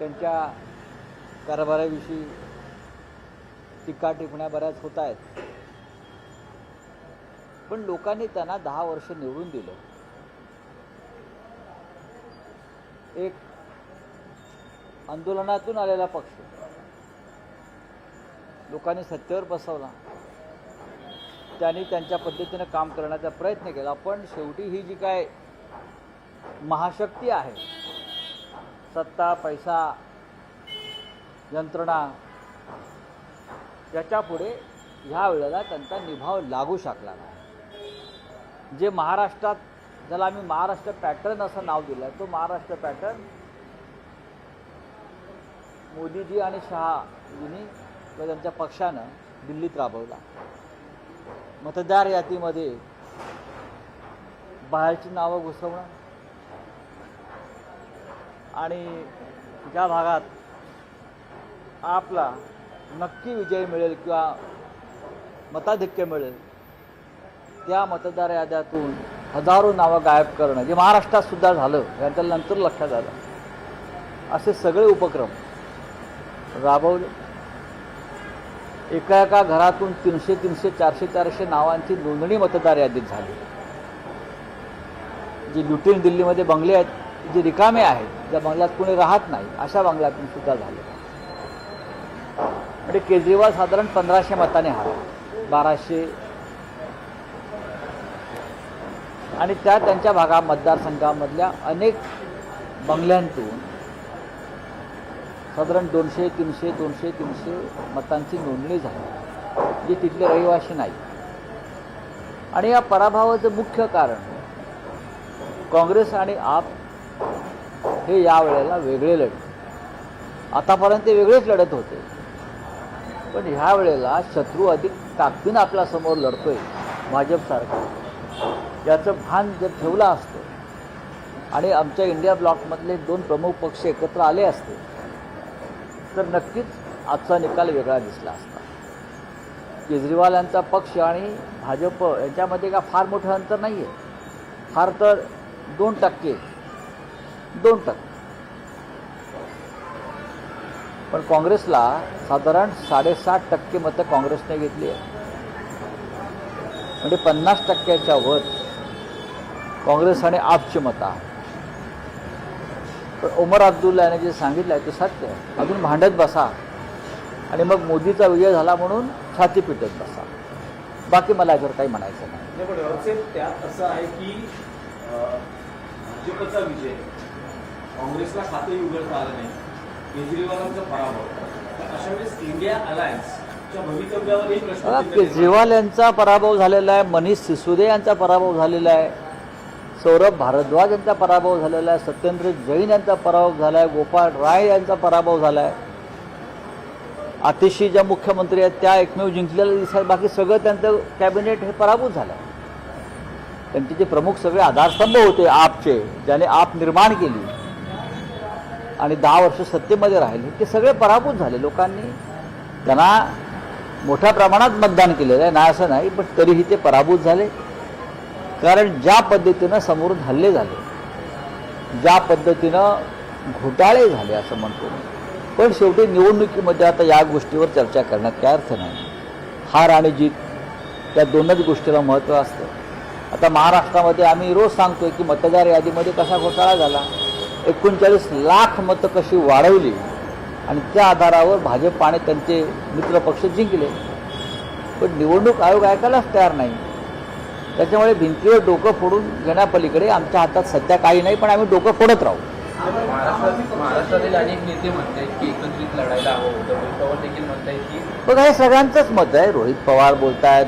त्यांच्या कारभाराविषयी टीका टिप्पण्या बऱ्याच होत आहेत, पण लोकांनी त्यांना 10 वर्ष निवडून दिलं. एक आंदोलनातून आलेला पक्ष लोकांनी सत्तेवर बसवला, त्यांनी त्यांच्या पद्धतीनं काम करण्याचा प्रयत्न केला. पण शेवटी ही जी काय महाशक्ती आहे, सत्ता, पैसा, यंत्रणा, याच्यापुढे ह्या वेळेला त्यांचा निभाव लागू शकला नाही. जे महाराष्ट्रात, ज्याला आम्ही महाराष्ट्र पॅटर्न असं नाव दिलं आहे, तो महाराष्ट्र पॅटर्न मोदीजी आणि शहाजींनी व त्यांच्या पक्षानं दिल्लीत राबवला. मतदार यादीमध्ये बाहेरची नावं घुसवणं आणि ज्या भागात आपला नक्की विजय मिळेल किंवा मताधिक्य मिळेल त्या मतदार याद्यातून हजारो नावं गायब करणं, जे महाराष्ट्रात सुद्धा झालं, यांच्या नंतर लक्षात आलं. असे सगळे उपक्रम राबवले. एका एका घरातून 300, 400, 400 नावांची नोंदणी मतदार यादीत झाली. जी लुटीन दिल्लीमध्ये बंगले आहेत, जे रिकामे आहेत, ज्या बंगल्यात कोणी राहत नाही, अशा बंगल्यातून सुद्धा झाले. म्हणजे केजरीवाल साधारण 1500 मताने हरला, 1200, आणि त्यांच्या भागा मतदारसंघामधल्या अनेक बंगल्यांतून साधारण 200, 300 मतांची नोंदणी झाली, जे तिथले रहिवासी नाही. आणि या पराभवाचं मुख्य कारण काँग्रेस आणि आप हे यावेळेला वेगळे लढले. आतापर्यंत ते वेगळेच लढत होते, पण ह्या वेळेला शत्रू अधिक ताकदीनं आपल्यासमोर लढतोय भाजपसारखा, याचं भान जर ठेवलं असतं आणि आमच्या इंडिया ब्लॉकमधले 2 प्रमुख पक्ष एकत्र आले असते तर नक्कीच आजचा निकाल वेगळा दिसला असता. केजरीवाल यांचा पक्ष आणि भाजप यांच्यामध्ये का फार मोठं अंतर नाही आहे, फार तर 2%. पण काँग्रेसला साधारण 7.5% मतं काँग्रेसने घेतली आहे. म्हणजे 50%च्या वर काँग्रेस आणि आपची मतं आहेत. पण उमर अब्दुल्ला याने जे सांगितलं आहे ते सत्य आहे. अजून भांडत बसा आणि मग मोदीचा विजय झाला म्हणून छाती पिटत बसा, बाकी मला याच्यावर काही म्हणायचं नाही. पण व्यवस्थित त्यात असं आहे की भाजपचा विजय काँग्रेसला खातंही उघडता आलं नाही, केजरीवालांचा पराभव, अशा वेळेस इंडिया अलायन्सच्या भवितव्यावरही प्रश्न. केजरीवाल यांचा पराभव झालेला आहे, मनीष सिसोदिया यांचा पराभव झालेला आहे, सौरभ भारद्वाज यांचा पराभव झालेला आहे, सत्येंद्र जैन यांचा पराभव झाला आहे, गोपाळ राय यांचा पराभव झाला आहे. आतिशी ज्या मुख्यमंत्री आहेत त्या एकमेव जिंकलेल्या दिसतात, बाकी सगळं त्यांचं कॅबिनेट हे पराभूत झालं. त्यांचे जे प्रमुख सगळे आधारस्तंभ होते आपचे, ज्याने आप निर्माण केली आणि 10 वर्ष सत्तेमध्ये राहिले, ते सगळे पराभूत झाले. लोकांनी त्यांना मोठ्या प्रमाणात मतदान केलेलं आहे, नाही असं नाही, पण तरीही ते पराभूत झाले. कारण ज्या पद्धतीनं समोरून हल्ले झाले, ज्या पद्धतीनं घोटाळे झाले असं म्हणतो. पण शेवटी निवडणुकीमध्ये आता या गोष्टीवर चर्चा करण्यात काय अर्थ नाही. हार आणि जीत या दोनच गोष्टीला महत्त्व असतं. आता महाराष्ट्रामध्ये आम्ही रोज सांगतोय की मतदार यादीमध्ये कसा घोटाळा झाला, 39 लाख मतं कशी वाढवली आणि त्या आधारावर भाजप आणि त्यांचे मित्रपक्ष जिंकले. पण निवडणूक आयोग ऐकायलाच तयार नाही. त्याच्यामुळे भिंतीवर डोकं फोडून घेण्यापलीकडे आमच्या हातात सध्या काही नाही, पण आम्ही डोकं फोडत राहू. महाराष्ट्रातील अनेक नेते म्हणतात की एकत्रित लढायला हवं होतं. रोहित पवार देखील म्हणतायत की बघा, हे सगळ्यांचंच मत आहे. रोहित पवार बोलतायत,